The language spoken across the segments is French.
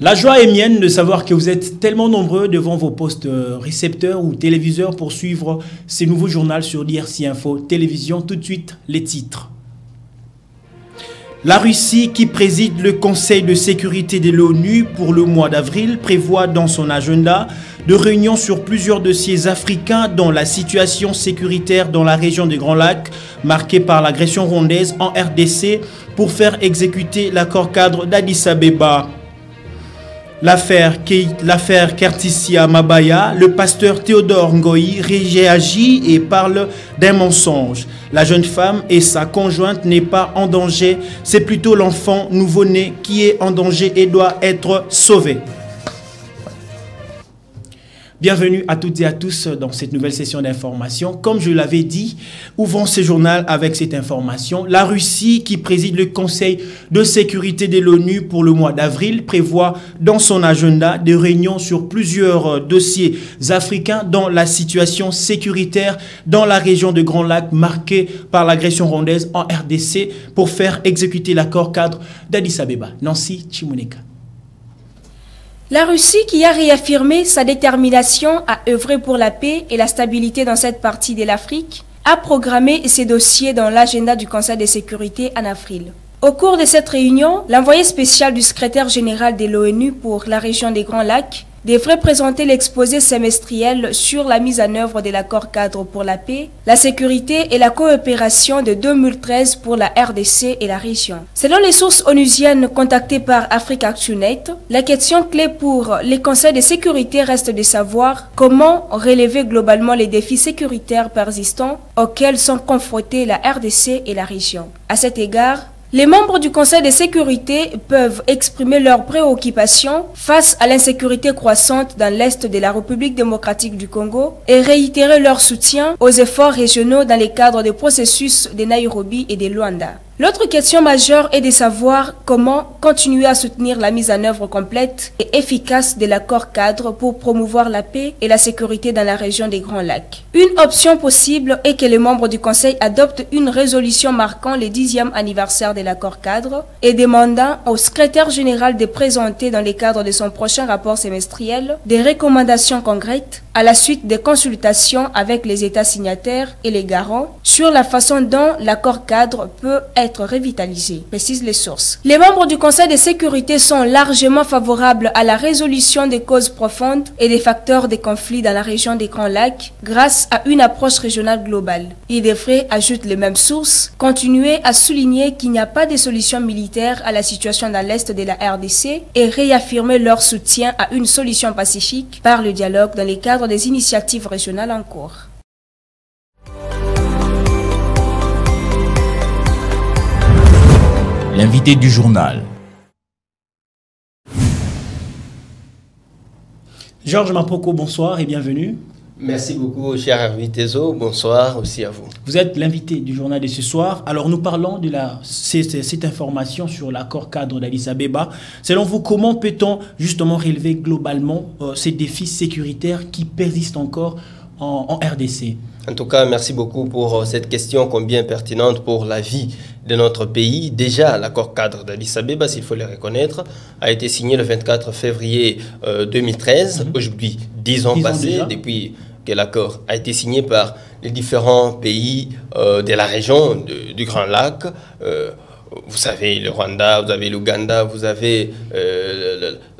La joie est mienne de savoir que vous êtes tellement nombreux devant vos postes récepteurs ou téléviseurs pour suivre ces nouveaux journaux sur DRC Info Télévision. Tout de suite, les titres. La Russie, qui préside le Conseil de sécurité de l'ONU pour le mois d'avril, prévoit dans son agenda de réunions sur plusieurs dossiers africains dont la situation sécuritaire dans la région des Grands Lacs, marquée par l'agression rwandaise en RDC, pour faire exécuter l'accord cadre d'Addis Abeba. L'affaire Kertissia Mabaya, le pasteur Théodore Ngoï réagit et parle d'un mensonge. La jeune femme et sa conjointe n'est pas en danger, c'est plutôt l'enfant nouveau-né qui est en danger et doit être sauvé. Bienvenue à toutes et à tous dans cette nouvelle session d'information. Comme je l'avais dit, ouvrons ce journal avec cette information. La Russie, qui préside le Conseil de sécurité de l'ONU pour le mois d'avril, prévoit dans son agenda des réunions sur plusieurs dossiers africains dont la situation sécuritaire dans la région de Grands Lacs marquée par l'agression rwandaise en RDC pour faire exécuter l'accord cadre d'Addis Abeba. Nancy Chimuneka. La Russie, qui a réaffirmé sa détermination à œuvrer pour la paix et la stabilité dans cette partie de l'Afrique, a programmé ses dossiers dans l'agenda du Conseil de sécurité en avril. Au cours de cette réunion, l'envoyé spécial du secrétaire général de l'ONU pour la région des Grands Lacs devrait présenter l'exposé semestriel sur la mise en œuvre de l'accord cadre pour la paix, la sécurité et la coopération de 2013 pour la RDC et la région. Selon les sources onusiennes contactées par Africa ActionAid, la question clé pour les conseils de sécurité reste de savoir comment relever globalement les défis sécuritaires persistants auxquels sont confrontés la RDC et la région. À cet égard, les membres du Conseil de sécurité peuvent exprimer leurs préoccupations face à l'insécurité croissante dans l'Est de la République démocratique du Congo et réitérer leur soutien aux efforts régionaux dans le cadre des processus de Nairobi et de Luanda. L'autre question majeure est de savoir comment continuer à soutenir la mise en œuvre complète et efficace de l'accord cadre pour promouvoir la paix et la sécurité dans la région des Grands Lacs. Une option possible est que les membres du Conseil adoptent une résolution marquant le 10e anniversaire de l'accord cadre et demandant au secrétaire général de présenter dans le cadre de son prochain rapport semestriel des recommandations concrètes à la suite des consultations avec les États signataires et les garants sur la façon dont l'accord cadre peut être revitalisé, précisent les sources. Les membres du Conseil de sécurité sont largement favorables à la résolution des causes profondes et des facteurs de conflits dans la région des Grands Lacs grâce à une approche régionale globale. Ils devraient, ajoutent les mêmes sources, continuer à souligner qu'il n'y a pas de solution militaire à la situation dans l'Est de la RDC et réaffirmer leur soutien à une solution pacifique par le dialogue dans le cadre des initiatives régionales en cours. L'invité du journal. Georges Mapoko, bonsoir et bienvenue. Merci beaucoup, cher Hervé-Tezo. Bonsoir aussi à vous. Vous êtes l'invité du journal de ce soir. Alors, nous parlons de cette information sur l'accord cadre d'Addis Abeba. Selon vous, comment peut-on justement relever globalement ces défis sécuritaires qui persistent encore en RDC? En tout cas, merci beaucoup pour cette question combien pertinente pour la vie de notre pays. Déjà, l'accord cadre d'Addis Abeba, s'il faut le reconnaître, a été signé le 24 février 2013. Aujourd'hui, 10 ans passés depuis que l'accord a été signé par les différents pays de la région du Grand Lac. Vous savez le Rwanda, vous avez l'Ouganda, vous avez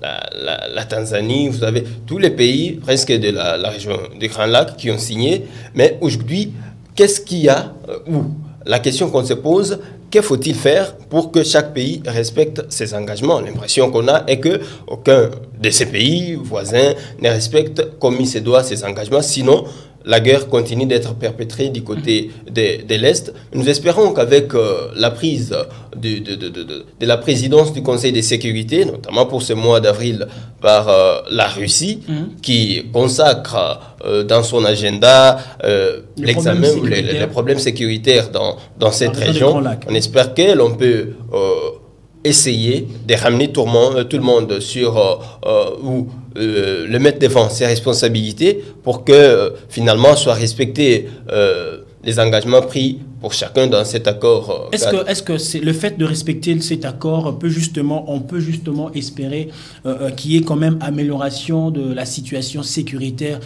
la Tanzanie, vous avez tous les pays presque de la région des Grands Lacs qui ont signé. Mais aujourd'hui, qu'est-ce qu'il y a la question qu'on se pose, que faut-il faire pour que chaque pays respecte ses engagements? L'impression qu'on a est qu'aucun de ces pays voisins ne respecte comme il se doit ses engagements, sinon la guerre continue d'être perpétrée du côté de l'Est. Nous espérons qu'avec la prise de la présidence du Conseil de sécurité, notamment pour ce mois d'avril par la Russie, qui consacre dans son agenda l'examen ou les problèmes sécuritaires dans cette région, on espère que l'on peut essayer de ramener tout le monde sur le mettre devant ses responsabilités pour que finalement soient respectées les engagements pris pour chacun dans cet accord. Est-ce que c'est le fait de respecter cet accord on peut justement espérer qu'il y ait quand même amélioration de la situation sécuritaire,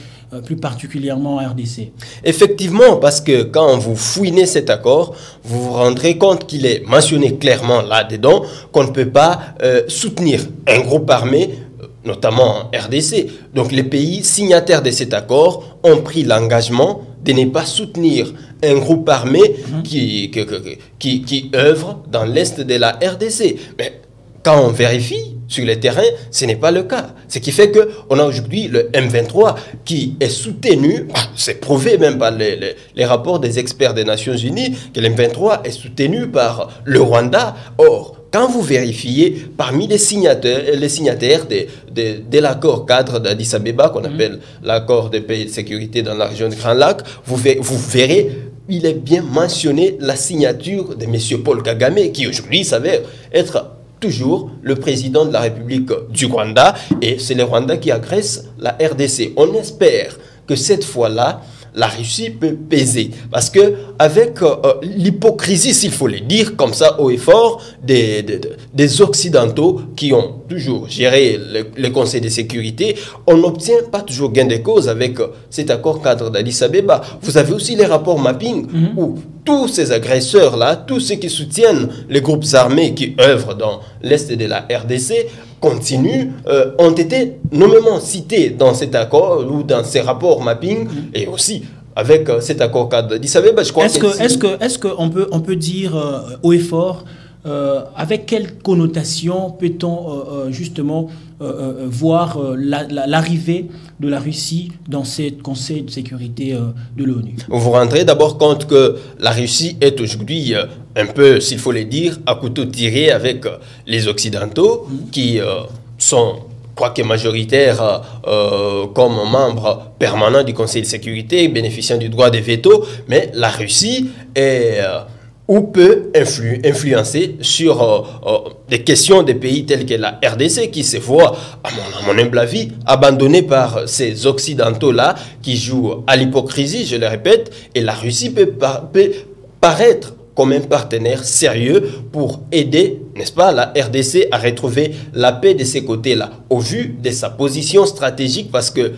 plus particulièrement en RDC? Effectivement, parce que quand vous fouinez cet accord, vous vous rendrez compte qu'il est mentionné clairement là-dedans qu'on ne peut pas soutenir un groupe armé, notamment en RDC. Donc les pays signataires de cet accord ont pris l'engagement de ne pas soutenir un groupe armé qui œuvre dans l'est de la RDC. Mais quand on vérifie sur le terrain, ce n'est pas le cas. Ce qui fait qu'on a aujourd'hui le M23 qui est soutenu, c'est prouvé même par les rapports des experts des Nations Unies, que le M23 est soutenu par le Rwanda. Or, quand vous vérifiez parmi les signataires de l'accord cadre d'Addis Abeba, qu'on appelle l'accord de paix et de sécurité dans la région du Grand Lac, vous verrez, il est bien mentionné la signature de M. Paul Kagame, qui aujourd'hui s'avère être toujours le président de la République du Rwanda, et c'est le Rwanda qui agresse la RDC. On espère que cette fois-là, la Russie peut peser. Parce que avec l'hypocrisie, s'il faut le dire comme ça haut et fort, des Occidentaux qui ont toujours géré le Conseil de sécurité, on n'obtient pas toujours gain de cause avec cet accord cadre d'Addis Abeba. Vous avez aussi les rapports mapping où tous ces agresseurs-là, tous ceux qui soutiennent les groupes armés qui œuvrent dans l'Est de la RDC, ont été nommément cités dans cet accord ou dans ces rapports mapping et aussi avec cet accord cadre d'Addis Abeba. Est-ce qu'on peut dire haut et fort avec quelle connotation peut-on justement voir l'arrivée de la Russie dans ce Conseil de sécurité de l'ONU? Vous vous rendrez d'abord compte que la Russie est aujourd'hui un peu, s'il faut le dire, à couteau tiré avec les Occidentaux qui sont, quoique majoritaires comme membres permanents du Conseil de sécurité, bénéficiant du droit de veto, mais la Russie est ou peut influencer sur des questions des pays tels que la RDC qui se voit, à mon humble avis, abandonnée par ces Occidentaux-là qui jouent à l'hypocrisie, je le répète, et la Russie peut paraître comme un partenaire sérieux pour aider, n'est-ce pas, la RDC à retrouver la paix de ces côtés-là, au vu de sa position stratégique, parce que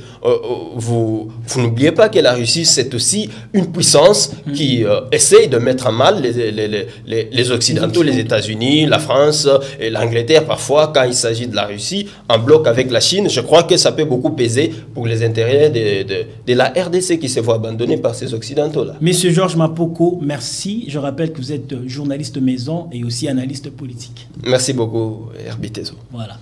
vous n'oubliez pas que la Russie, c'est aussi une puissance qui essaye de mettre à mal les Occidentaux, les États-Unis, la France et l'Angleterre, parfois, quand il s'agit de la Russie, en bloc avec la Chine. Je crois que ça peut beaucoup peser pour les intérêts de la RDC qui se voit abandonnée par ces Occidentaux-là. Monsieur Georges Mapoko, merci. Je rappelle que vous êtes journaliste maison et aussi analyste politique. Merci beaucoup, Herbie Tezo. Voilà.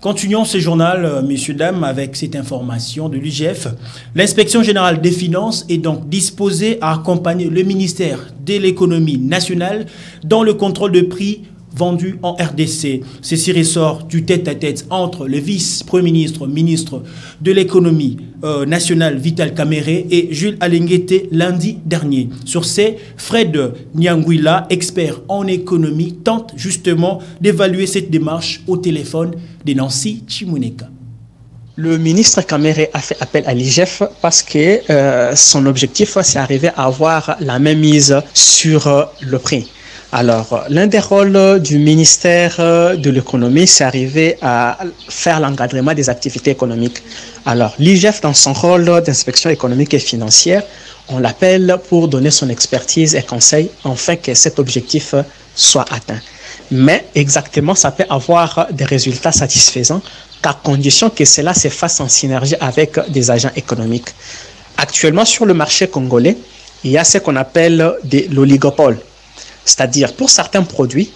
Continuons ce journal, messieurs, dames, avec cette information de l'IGF. L'inspection générale des finances est donc disposée à accompagner le ministère de l'économie nationale dans le contrôle de prix vendus en RDC. Ceci ressort du tête-à-tête entre le vice-premier ministre de l'économie nationale Vital Kamerhe et Jules Alenguete lundi dernier. Sur ces, Fred Nyangwila, expert en économie, tente justement d'évaluer cette démarche au téléphone de Nancy Chimuneka. Le ministre Kamerhe a fait appel à l'IGF parce que son objectif, c'est d'arriver à avoir la même mise sur le prix. Alors, l'un des rôles du ministère de l'économie, c'est arriver à faire l'encadrement des activités économiques. Alors, l'IGF, dans son rôle d'inspection économique et financière, on l'appelle pour donner son expertise et conseil afin que cet objectif soit atteint. Mais exactement, ça peut avoir des résultats satisfaisants, à condition que cela se fasse en synergie avec des agents économiques. Actuellement, sur le marché congolais, il y a ce qu'on appelle l'oligopole. C'est-à-dire, pour certains produits,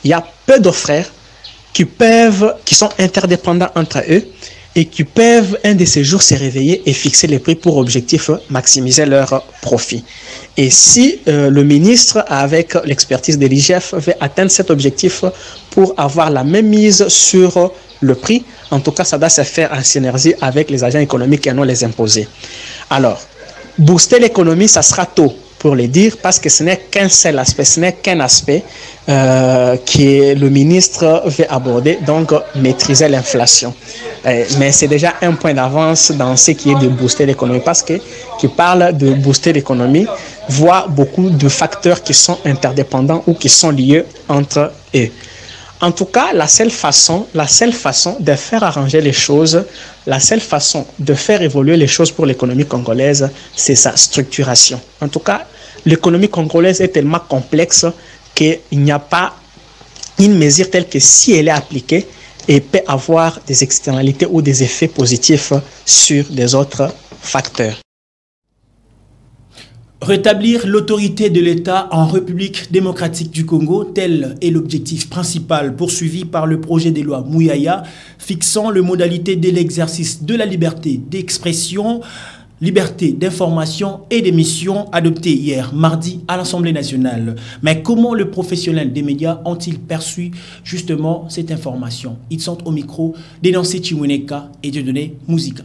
il y a peu d'offres qui sont interdépendants entre eux et qui peuvent, un de ces jours, se réveiller et fixer les prix pour objectif maximiser leur profit. Et si le ministre, avec l'expertise de l'IGF, veut atteindre cet objectif pour avoir la même mise sur le prix, en tout cas, ça doit se faire en synergie avec les agents économiques et non les imposer. Alors, booster l'économie, ça sera tôt pour le dire, parce que ce n'est qu'un seul aspect, ce n'est qu'un aspect que le ministre veut aborder, donc maîtriser l'inflation. Mais c'est déjà un point d'avance dans ce qui est de booster l'économie, parce que qui parle de booster l'économie voit beaucoup de facteurs qui sont interdépendants ou qui sont liés entre eux. En tout cas, la seule façon de faire arranger les choses, la seule façon de faire évoluer les choses pour l'économie congolaise, c'est sa structuration. En tout cas, l'économie congolaise est tellement complexe qu'il n'y a pas une mesure telle que si elle est appliquée, elle peut avoir des externalités ou des effets positifs sur des autres facteurs. Rétablir l'autorité de l'État en République démocratique du Congo, tel est l'objectif principal poursuivi par le projet de loi Mouyaya, fixant les modalités de l'exercice de la liberté d'expression, liberté d'information et d'émission, adopté hier mardi à l'Assemblée nationale. Mais comment les professionnels des médias ont-ils perçu justement cette information? Ils sont au micro d'Enancé Chimuneka et de Dieudonné Mouzika.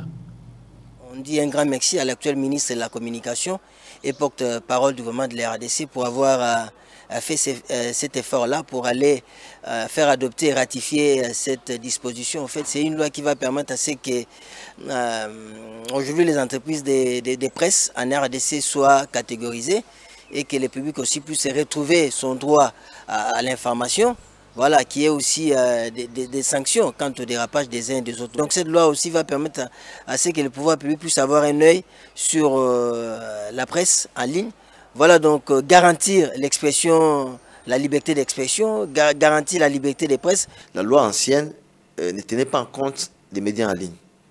On dit un grand merci à l'actuel ministre de la Communication et porte-parole du gouvernement de la RDC pour avoir fait cet effort-là pour aller faire adopter et ratifier cette disposition. En fait, c'est une loi qui va permettre à ce que aujourd'hui les entreprises de presse en RDC soient catégorisées et que le public aussi puisse retrouver son droit à l'information. Voilà, qui est aussi des sanctions quant au dérapage des uns et des autres. Donc cette loi aussi va permettre à ce que le pouvoir public puisse avoir un œil sur la presse en ligne. Voilà, donc garantir l'expression, la liberté d'expression, garantir la liberté des presses. La loi ancienne ne tenait pas en compte des médias en ligne.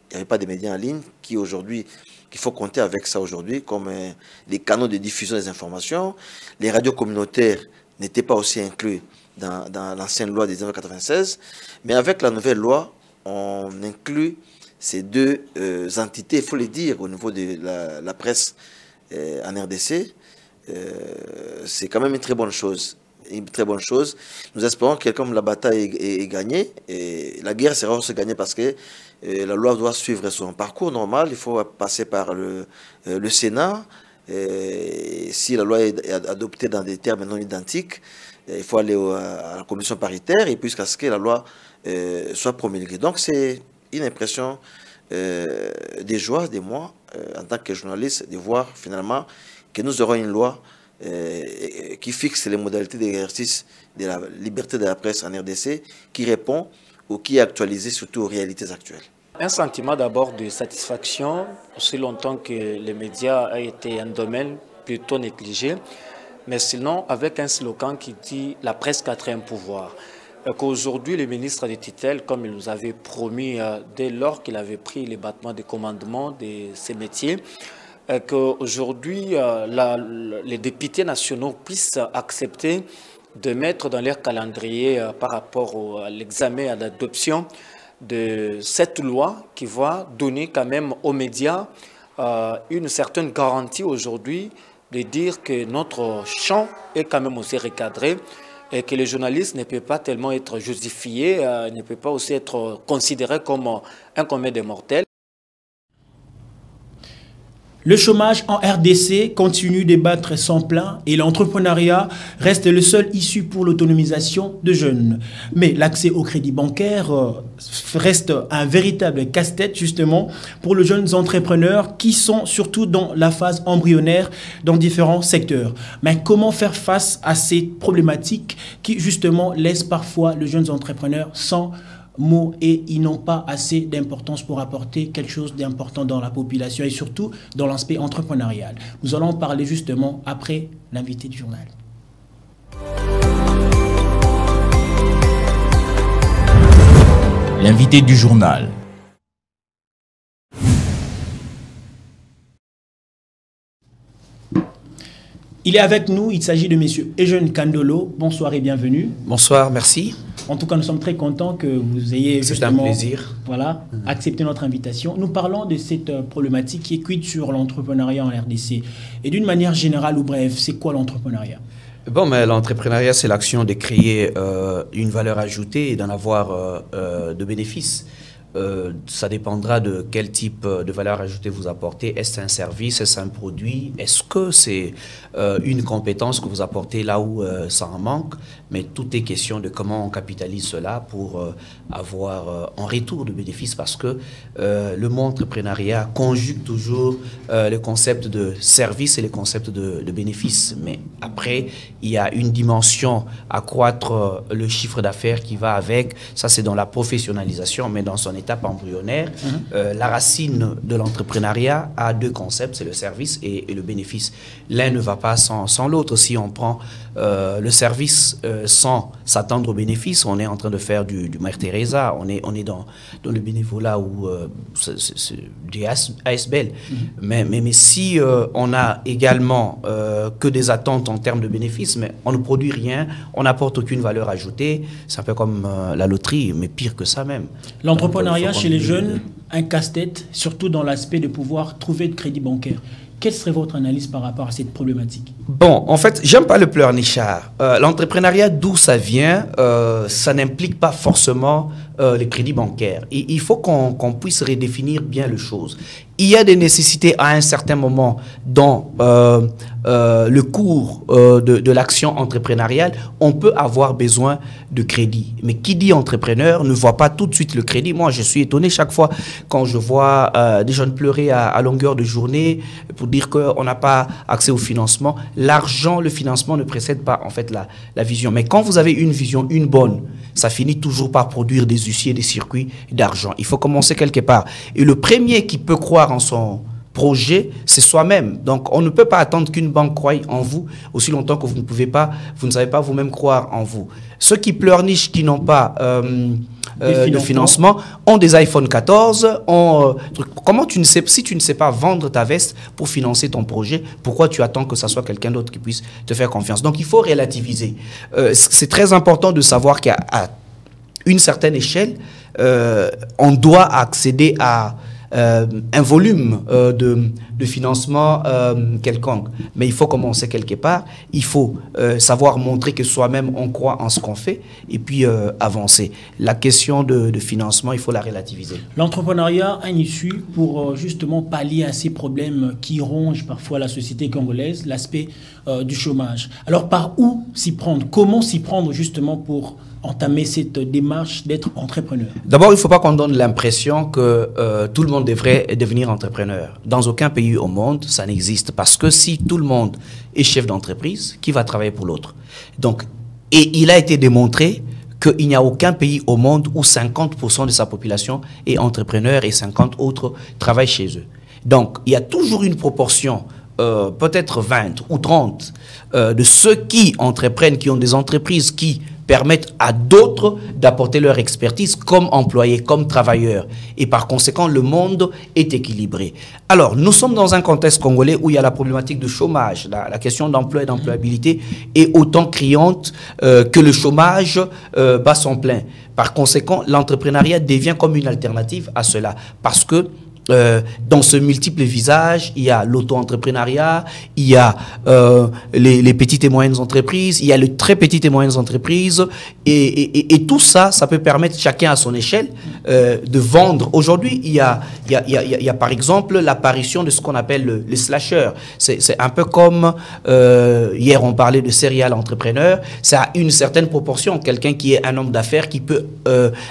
Il n'y avait pas de médias en ligne qui aujourd'hui, qu'il faut compter avec ça aujourd'hui, comme les canaux de diffusion des informations. Les radios communautaires n'étaient pas aussi inclus dans l'ancienne loi de 1996, mais avec la nouvelle loi, on inclut ces deux entités, il faut le dire, au niveau de la presse en RDC. C'est quand même une très bonne chose. Une très bonne chose. Nous espérons que comme la bataille est gagnée, et la guerre sera aussi gagnée parce que la loi doit suivre son parcours normal. Il faut passer par le Sénat. Si la loi est adoptée dans des termes non identiques, il faut aller à la commission paritaire et puis jusqu'à ce que la loi soit promulguée. Donc c'est une impression de joie de moi, en tant que journaliste, de voir finalement que nous aurons une loi qui fixe les modalités d'exercice de la liberté de la presse en RDC, qui répond ou qui est actualisée surtout aux réalités actuelles. Un sentiment d'abord de satisfaction, aussi longtemps que les médias ont été un domaine plutôt négligé, mais sinon avec un slogan qui dit « la presse quatrième pouvoir ». Qu'aujourd'hui, le ministre de tutelle, comme il nous avait promis dès lors qu'il avait pris les battements de commandement de ces métiers, qu'aujourd'hui, les députés nationaux puissent accepter de mettre dans leur calendrier par rapport à l'examen et à l'adoption de cette loi qui va donner quand même aux médias une certaine garantie aujourd'hui de dire que notre champ est quand même aussi recadré et que les journalistes ne peuvent pas tellement être justifiés, ne peuvent pas aussi être considérés comme un commun des mortels. Le chômage en RDC continue de battre son plein et l'entrepreneuriat reste le seul issue pour l'autonomisation de jeunes. Mais l'accès au crédit bancaire reste un véritable casse-tête justement pour les jeunes entrepreneurs qui sont surtout dans la phase embryonnaire dans différents secteurs. Mais comment faire face à ces problématiques qui justement laissent parfois les jeunes entrepreneurs sans mots et ils n'ont pas assez d'importance pour apporter quelque chose d'important dans la population et surtout dans l'aspect entrepreneurial. Nous allons en parler justement après l'invité du journal. L'invité du journal. Il est avec nous, il s'agit de M. Eugène Kandolo. Bonsoir et bienvenue. Bonsoir, merci. En tout cas, nous sommes très contents que vous ayez justement, un plaisir. Voilà, accepté notre invitation. Nous parlons de cette problématique qui est cuite sur l'entrepreneuriat en RDC. Et d'une manière générale ou bref, c'est quoi l'entrepreneuriat? Bon, mais l'entrepreneuriat, c'est l'action de créer une valeur ajoutée et d'en avoir de bénéfices. Ça dépendra de quel type de valeur ajoutée vous apportez. Est-ce un service? Est-ce un produit? Est-ce que c'est une compétence que vous apportez là où ça en manque? Mais tout est question de comment on capitalise cela pour avoir en retour de bénéfices, parce que le mot entrepreneuriat conjugue toujours le concept de service et le concept de bénéfice. Mais après, il y a une dimension, accroître le chiffre d'affaires qui va avec. Ça, c'est dans la professionnalisation, mais dans son étape embryonnaire, la racine de l'entrepreneuriat a deux concepts, c'est le service et le bénéfice. L'un ne va pas sans l'autre. Si on prend le service sans s'attendre au bénéfice, on est en train de faire du Mère Teresa, on est dans le bénévolat ou c'est du ASBL. Mais si on a également que des attentes en termes de bénéfices, mais on ne produit rien, on n'apporte aucune valeur ajoutée, c'est un peu comme la loterie, mais pire que ça même. L'entrepreneuriat chez les jeunes, un casse-tête, surtout dans l'aspect de pouvoir trouver de crédit bancaire. Quelle serait votre analyse par rapport à cette problématique? Bon, en fait, j'aime pas le pleurnichard. L'entrepreneuriat, d'où ça vient, ça n'implique pas forcément les crédits bancaires. Il faut qu'on puisse redéfinir bien les choses. Il y a des nécessités à un certain moment dans le cours de l'action entrepreneuriale. On peut avoir besoin de crédit. Mais qui dit entrepreneur ne voit pas tout de suite le crédit. Moi, je suis étonné chaque fois quand je vois des jeunes pleurer à longueur de journée pour dire qu'on n'a pas accès au financement. L'argent, le financement ne précède pas en fait la vision. Mais quand vous avez une vision, une bonne, ça finit toujours par produire des huissiers, des circuits d'argent. Il faut commencer quelque part. Et le premier qui peut croire en son projet, c'est soi-même. Donc, on ne peut pas attendre qu'une banque croie en vous aussi longtemps que vous ne savez pas vous-même croire en vous. Ceux qui pleurnichent, qui n'ont pas de financement, ont des iPhone 14, comment tu ne sais, si tu ne sais pas vendre ta veste pour financer ton projet, pourquoi tu attends que ça soit quelqu'un d'autre qui puisse te faire confiance? Donc, il faut relativiser. C'est très important de savoir qu'à une certaine échelle, on doit accéder à un volume de financement quelconque. Mais il faut commencer quelque part. Il faut savoir montrer que soi-même, on croit en ce qu'on fait et puis avancer. La question de financement, il faut la relativiser. L'entrepreneuriat a une issue pour justement pallier à ces problèmes qui rongent parfois la société congolaise, l'aspect du chômage. Alors, par où s'y prendre? Comment s'y prendre justement pour entamer cette démarche d'être entrepreneur? D'abord, il ne faut pas qu'on donne l'impression que tout le monde devrait devenir entrepreneur. Dans aucun pays au monde, ça n'existe. Parce que si tout le monde est chef d'entreprise, qui va travailler pour l'autre? Donc, et il a été démontré qu'il n'y a aucun pays au monde où 50% de sa population est entrepreneur et 50 autres travaillent chez eux. Donc, il y a toujours une proportion, peut-être 20 ou 30, de ceux qui entreprennent, qui ont des entreprises qui permettent à d'autres d'apporter leur expertise comme employés, comme travailleurs. Et par conséquent, le monde est équilibré. Alors, nous sommes dans un contexte congolais où il y a la problématique du chômage. La question d'emploi et d'employabilité est autant criante que le chômage bat son plein. Par conséquent, l'entrepreneuriat devient comme une alternative à cela. Parce que dans ce multiple visage, il y a l'auto-entrepreneuriat, il y a les petites et moyennes entreprises, il y a les très petites et moyennes entreprises, et tout ça, ça peut permettre chacun à son échelle de vendre. Aujourd'hui, il y a par exemple l'apparition de ce qu'on appelle le slasher. C'est un peu comme, hier on parlait de serial entrepreneur, ça a une certaine proportion, quelqu'un qui est un homme d'affaires qui peut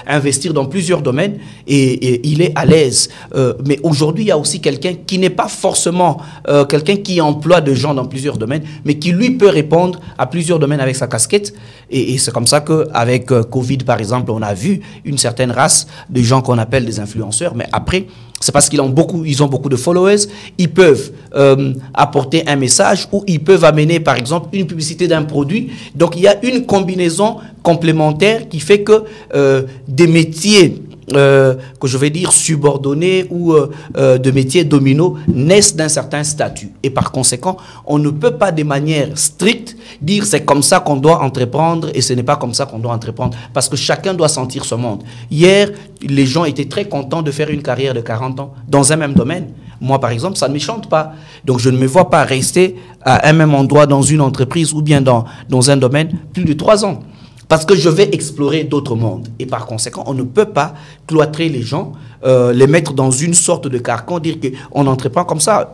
investir dans plusieurs domaines et il est à l'aise. Mais aujourd'hui, il y a aussi quelqu'un qui n'est pas forcément quelqu'un qui emploie des gens dans plusieurs domaines, mais qui, lui, peut répondre à plusieurs domaines avec sa casquette. Et c'est comme ça qu'avec Covid, par exemple, on a vu une certaine race de gens qu'on appelle des influenceurs. Mais après, c'est parce qu'ils ont beaucoup de followers. Ils peuvent apporter un message ou ils peuvent amener, par exemple, une publicité d'un produit. Donc, il y a une combinaison complémentaire qui fait que des métiers que je vais dire subordonnés ou de métiers dominos naissent d'un certain statut. Et par conséquent, on ne peut pas de manière stricte dire c'est comme ça qu'on doit entreprendre et ce n'est pas comme ça qu'on doit entreprendre. Parce que chacun doit sentir ce monde. Hier, les gens étaient très contents de faire une carrière de 40 ans dans un même domaine. Moi, par exemple, ça ne me chante pas. Donc, je ne me vois pas rester à un même endroit dans une entreprise ou bien dans un domaine plus de 3 ans. Parce que je vais explorer d'autres mondes. Et par conséquent, on ne peut pas cloîtrer les gens, les mettre dans une sorte de carcan, dire qu'on n'entreprend comme ça.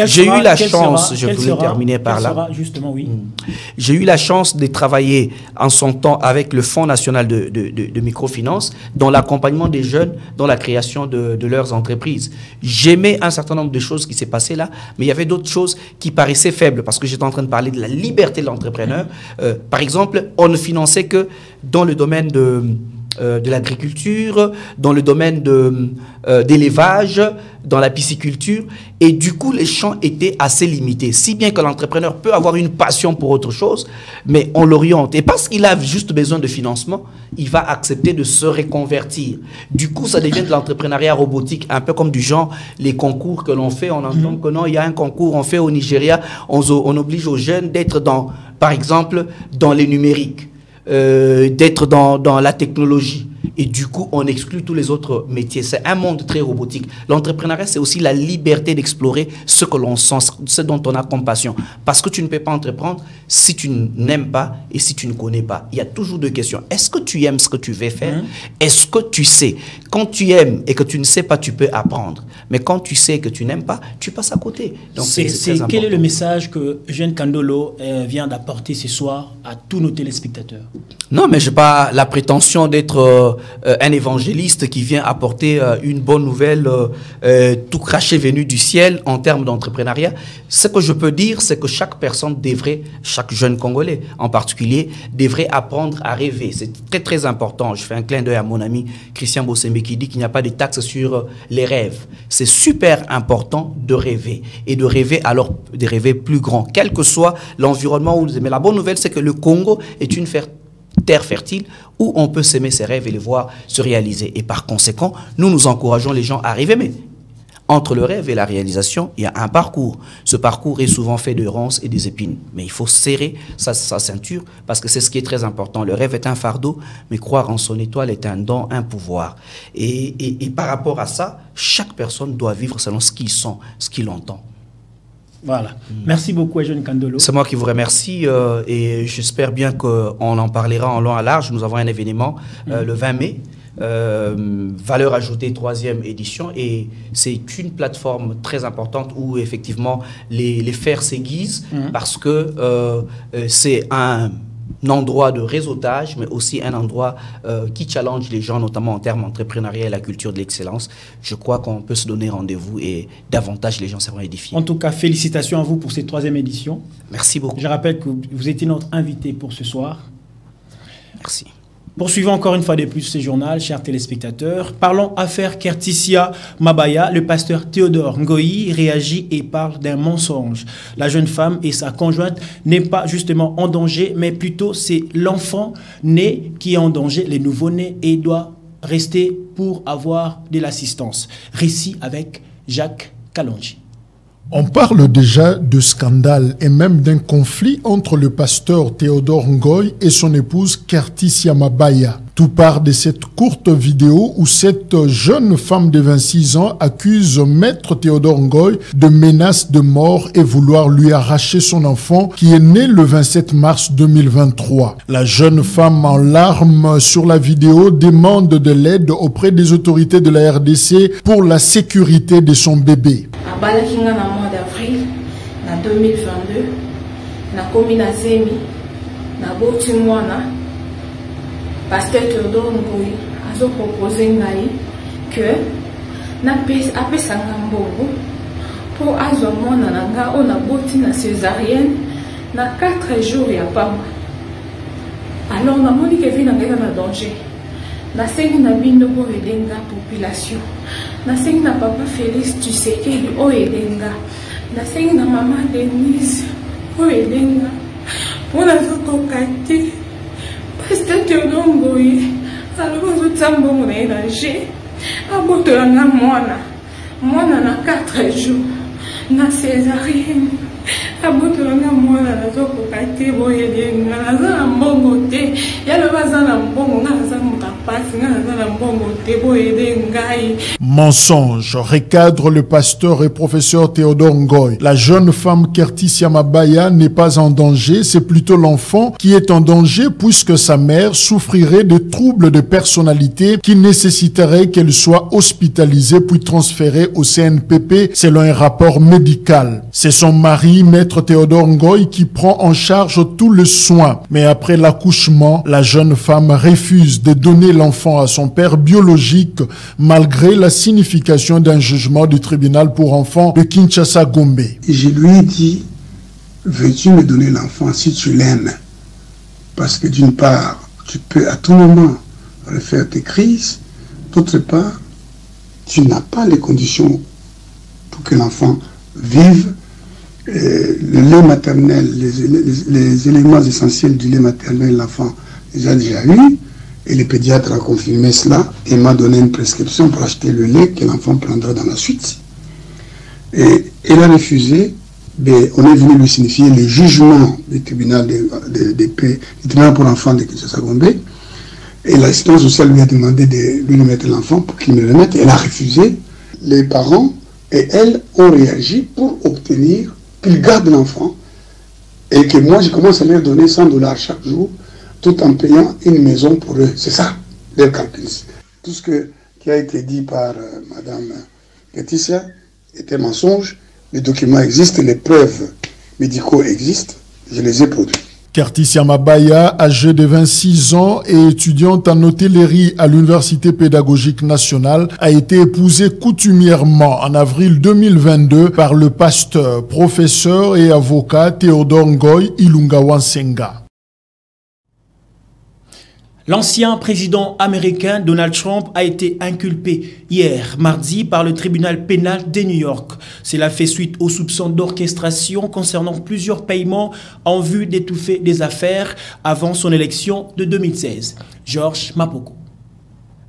J'ai eu la chance, je voulais terminer par là. Justement, oui. J'ai eu la chance de travailler en son temps avec le Fonds national de microfinance dans l'accompagnement des jeunes, dans la création de leurs entreprises. J'aimais un certain nombre de choses qui s'est passé là, mais il y avait d'autres choses qui paraissaient faibles parce que j'étais en train de parler de la liberté de l'entrepreneur. Par exemple, on ne finançait que dans le domaine de l'agriculture, dans le domaine d'élevage, dans la pisciculture. Et du coup, les champs étaient assez limités. Si bien que l'entrepreneur peut avoir une passion pour autre chose, mais on l'oriente. Et parce qu'il a juste besoin de financement, il va accepter de se reconvertir. Du coup, ça devient de l'entrepreneuriat robotique, un peu comme du genre les concours que l'on fait. On entend que non, il y a un concours, on fait au Nigeria, on oblige aux jeunes d'être par exemple, dans les numériques. D'être dans la technologie. Et du coup, on exclut tous les autres métiers. C'est un monde très robotique. L'entrepreneuriat, c'est aussi la liberté d'explorer ce que l'on sent, ce dont on a compassion. Parce que tu ne peux pas entreprendre si tu n'aimes pas et si tu ne connais pas. Il y a toujours deux questions. Est-ce que tu aimes ce que tu veux faire? Est-ce que tu sais? Quand tu aimes et que tu ne sais pas, tu peux apprendre. Mais quand tu sais que tu n'aimes pas, tu passes à côté. Donc quel est le message que Eugène Kandolo vient d'apporter ce soir à tous nos téléspectateurs? Non, mais je n'ai pas la prétention d'être un évangéliste qui vient apporter une bonne nouvelle tout craché venu du ciel en termes d'entrepreneuriat. Ce que je peux dire, c'est que chaque personne devrait, chaque jeune Congolais en particulier, devrait apprendre à rêver. C'est très très important. Je fais un clin d'œil à mon ami Christian Bossembe qui dit qu'il n'y a pas de taxe sur les rêves. C'est super important de rêver et de rêver de rêver plus grand, quel que soit l'environnement où vous êtes. Mais la bonne nouvelle, c'est que le Congo est une terre fertile où on peut s'aimer ses rêves et les voir se réaliser. Et par conséquent, nous encourageons les gens à rêver. Mais entre le rêve et la réalisation, il y a un parcours. Ce parcours est souvent fait de ronces et des épines. Mais il faut serrer sa ceinture parce que c'est ce qui est très important. Le rêve est un fardeau, mais croire en son étoile est un don, un pouvoir. Et par rapport à ça, chaque personne doit vivre selon ce qu'il sent, ce qu'il entend. Voilà. Merci beaucoup, Eugène Kandolo. C'est moi qui vous remercie et j'espère bien qu'on en parlera en long et large. Nous avons un événement le 20 mai, Valeur ajoutée 3e édition, et c'est une plateforme très importante où effectivement les fers s'aiguisent parce que c'est un endroit de réseautage, mais aussi un endroit qui challenge les gens, notamment en termes entrepreneuriaux et la culture de l'excellence. Je crois qu'on peut se donner rendez-vous et davantage les gens seront édifiés. En tout cas, félicitations à vous pour cette 3e édition. Merci beaucoup. Je rappelle que vous étiez notre invité pour ce soir. Merci. Poursuivons encore une fois de plus ce journal, chers téléspectateurs. Parlons affaire Kertissia Mabaya. Le pasteur Théodore Ngoyi réagit et parle d'un mensonge. La jeune femme et sa conjointe n'est pas justement en danger, mais plutôt c'est l'enfant né qui est en danger, les nouveau-nés, et doit rester pour avoir de l'assistance. Récit avec Jacques Kalonji. On parle déjà de scandale et même d'un conflit entre le pasteur Théodore Ngoyi et son épouse Kertissia Mabaya. Tout part de cette courte vidéo où cette jeune femme de 26 ans accuse maître Théodore Ngoyi de menaces de mort et vouloir lui arracher son enfant qui est né le 27 mars 2023. La jeune femme en larmes sur la vidéo demande de l'aide auprès des autorités de la RDC pour la sécurité de son bébé. Balakinga na mois d'avril na 2022 na komi na zemi na boti mwana pasteur Théodore Ngoyi azo proposer ngai que na apesa nga mbongo pour azwa mwana na nga o na boti na césarienne na 4 jours ya pamba. Alors na moni ke vi na ngai na danger. Na sengi na bino bo edenga population. Na sengi na papa Félix Tshisekedi o edenga. Na sengi na maman Denise o edenga. Pona zokoka te. Pasteur Théodore Ngoyi aloba zotsamba mona énergie. Abotola nga mwana na 4 jours. Na césarienne. Mensonge, recadre le pasteur et professeur Théodore Ngoy. La jeune femme Kerticia Mabaya n'est pas en danger, c'est plutôt l'enfant qui est en danger puisque sa mère souffrirait de troubles de personnalité qui nécessiteraient qu'elle soit hospitalisée puis transférée au CNPP selon un rapport médical. C'est son mari, maître Théodore Ngoy, qui prend en charge tous les soins. Mais après l'accouchement, la jeune femme refuse de donner l'enfant à son père biologique malgré la signification d'un jugement du tribunal pour enfants de Kinshasa-Gombe. Je lui ai dit, veux-tu me donner l'enfant si tu l'aimes? Parce que d'une part, tu peux à tout moment refaire tes crises. D'autre part, tu n'as pas les conditions pour que l'enfant vive. Le lait maternel, les éléments essentiels du lait maternel, l'enfant les a déjà eu. Et le pédiatre a confirmé cela et m'a donné une prescription pour acheter le lait que l'enfant prendra dans la suite. Et il a refusé. Mais on est venu lui signifier le jugement du tribunal de paix, du tribunal pour l'enfant de Kinshasa-Gombe. Et l'assistance sociale lui a demandé de lui remettre l'enfant pour qu'il me le remette. Elle a refusé. Les parents et elle ont réagi pour obtenir qu'ils gardent l'enfant et que moi je commence à leur donner 100 $ chaque jour tout en payant une maison pour eux. C'est ça, leur calcul. Tout ce qui a été dit par Madame Laetitia était mensonge. Les documents existent, les preuves médicaux existent, je les ai produits. Kerticia Mabaya, âgée de 26 ans et étudiante en hôtellerie à l'Université pédagogique nationale, a été épousée coutumièrement en avril 2022 par le pasteur, professeur et avocat Théodore Ngoy Ilunga Wansenga. L'ancien président américain Donald Trump a été inculpé hier, mardi, par le tribunal pénal de New York. Cela fait suite aux soupçons d'orchestration concernant plusieurs paiements en vue d'étouffer des affaires avant son élection de 2016. Georges Mapoko.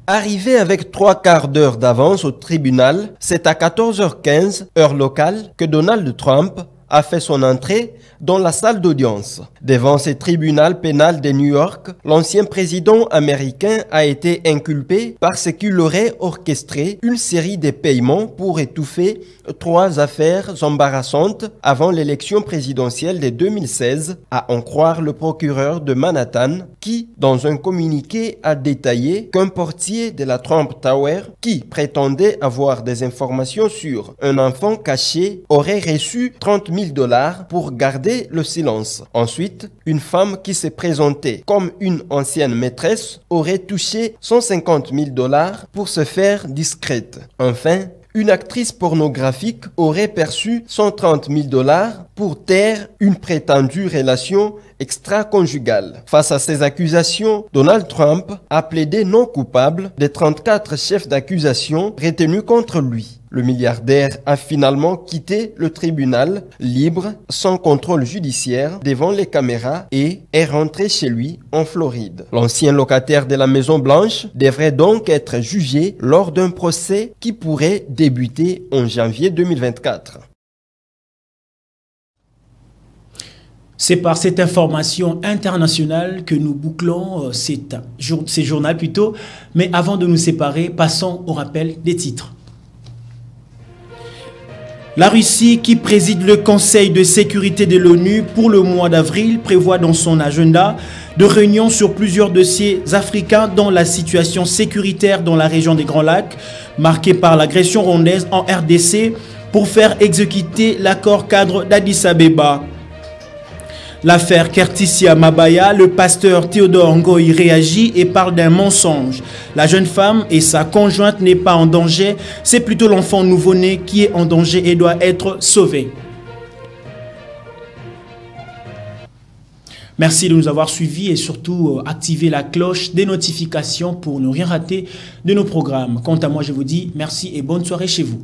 Arrivé avec 3/4 d'heure d'avance au tribunal, c'est à 14h15, heure locale, que Donald Trump a fait son entrée dans la salle d'audience. Devant ce tribunal pénal de New York, l'ancien président américain a été inculpé parce qu'il aurait orchestré une série de paiements pour étouffer 3 affaires embarrassantes avant l'élection présidentielle de 2016, à en croire le procureur de Manhattan, qui, dans un communiqué, a détaillé qu'un portier de la Trump Tower, qui prétendait avoir des informations sur un enfant caché, aurait reçu $30 000 pour garder le silence. Ensuite, une femme qui s'est présentée comme une ancienne maîtresse aurait touché $150 000 pour se faire discrète. Enfin, une actrice pornographique aurait perçu $130 000 pour taire une prétendue relation extra-conjugale. Face à ces accusations, Donald Trump a plaidé non coupable des 34 chefs d'accusation retenus contre lui. Le milliardaire a finalement quitté le tribunal libre, sans contrôle judiciaire, devant les caméras et est rentré chez lui en Floride. L'ancien locataire de la Maison Blanche devrait donc être jugé lors d'un procès qui pourrait débuter en janvier 2024. C'est par cette information internationale que nous bouclons ces journaux plutôt. Mais avant de nous séparer, passons au rappel des titres. La Russie, qui préside le Conseil de sécurité de l'ONU pour le mois d'avril, prévoit dans son agenda de réunions sur plusieurs dossiers africains dont la situation sécuritaire dans la région des Grands Lacs, marquée par l'agression rwandaise en RDC, pour faire exécuter l'accord cadre d'Addis Abeba. L'affaire Kerticia Mabaya, le pasteur Théodore Ngoy réagit et parle d'un mensonge. La jeune femme et sa conjointe n'est pas en danger, c'est plutôt l'enfant nouveau-né qui est en danger et doit être sauvé. Merci de nous avoir suivis et surtout activez la cloche des notifications pour ne rien rater de nos programmes. Quant à moi, je vous dis merci et bonne soirée chez vous.